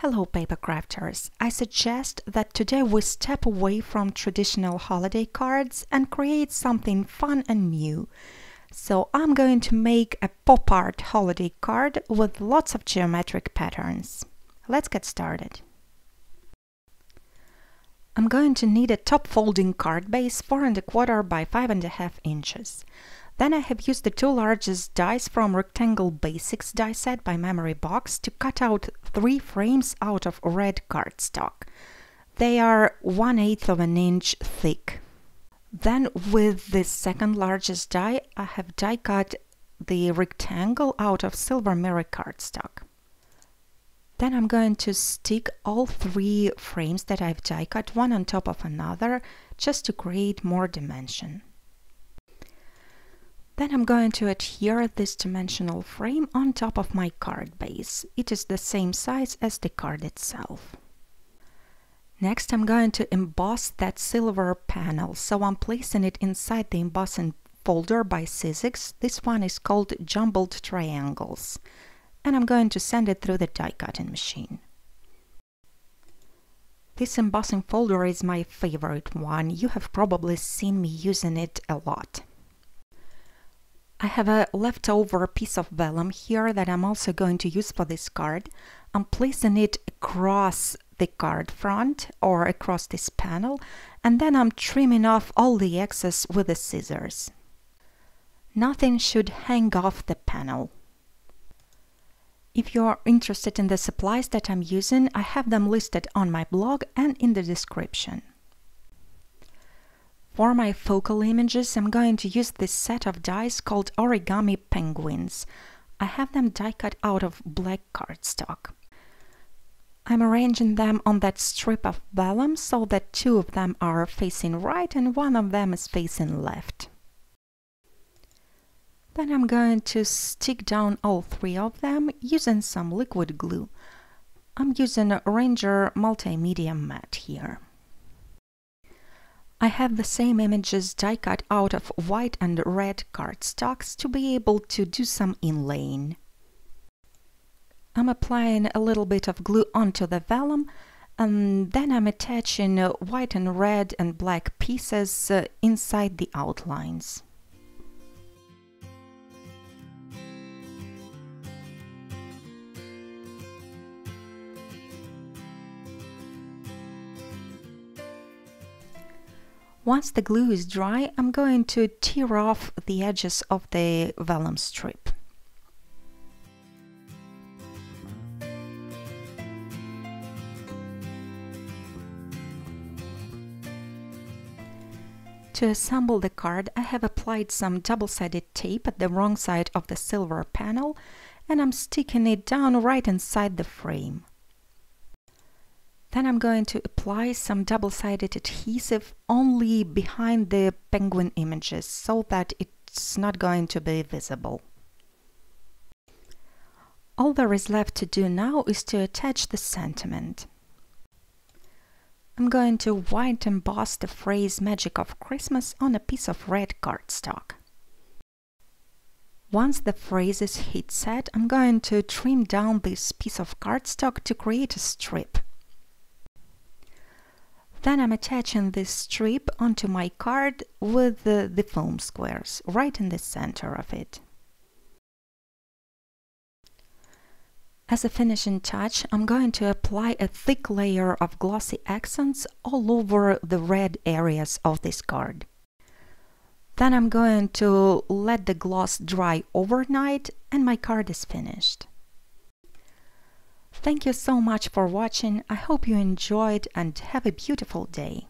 Hello paper crafters! I suggest that today we step away from traditional holiday cards and create something fun and new. So I'm going to make a pop art holiday card with lots of geometric patterns. Let's get started. I'm going to need a top folding card base 4¼ by 5½ inches. Then I have used the two largest dies from Rectangle Basics die set by Memory Box to cut out 3 frames out of red cardstock. They are 1/8 inch thick. Then with this second largest die, I have die cut the rectangle out of silver mirror cardstock. Then I'm going to stick all 3 frames that I've die cut one on top of another just to create more dimension. Then I'm going to adhere this dimensional frame on top of my card base. It is the same size as the card itself. Next I'm going to emboss that silver panel, so I'm placing it inside the embossing folder by Sizzix. This one is called Jumbled Triangles. And I'm going to send it through the die cutting machine. This embossing folder is my favorite one. You have probably seen me using it a lot. I have a leftover piece of vellum here that I'm also going to use for this card. I'm placing it across the card front or across this panel, and then I'm trimming off all the excess with the scissors. Nothing should hang off the panel. If you're interested in the supplies that I'm using, I have them listed on my blog and in the description. For my focal images, I'm going to use this set of dies called Origami Penguins. I have them die cut out of black cardstock. I'm arranging them on that strip of vellum so that 2 of them are facing right and 1 of them is facing left. Then I'm going to stick down all 3 of them using some liquid glue. I'm using a Ranger Multimedia Matte here. I have the same images die cut out of white and red cardstocks to be able to do some inlaying. I'm applying a little bit of glue onto the vellum, and then I'm attaching white and red and black pieces inside the outlines. Once the glue is dry, I'm going to tear off the edges of the vellum strip. To assemble the card, I have applied some double-sided tape at the wrong side of the silver panel, and I'm sticking it down right inside the frame. Then I'm going to apply some double-sided adhesive only behind the penguin images so that it's not going to be visible. All there is left to do now is to attach the sentiment. I'm going to white emboss the phrase Magic of Christmas on a piece of red cardstock. Once the phrase is heat set, I'm going to trim down this piece of cardstock to create a strip. Then I'm attaching this strip onto my card with the foam squares, right in the center of it. As a finishing touch, I'm going to apply a thick layer of glossy accents all over the red areas of this card. Then I'm going to let the gloss dry overnight and my card is finished. Thank you so much for watching. I hope you enjoyed and have a beautiful day.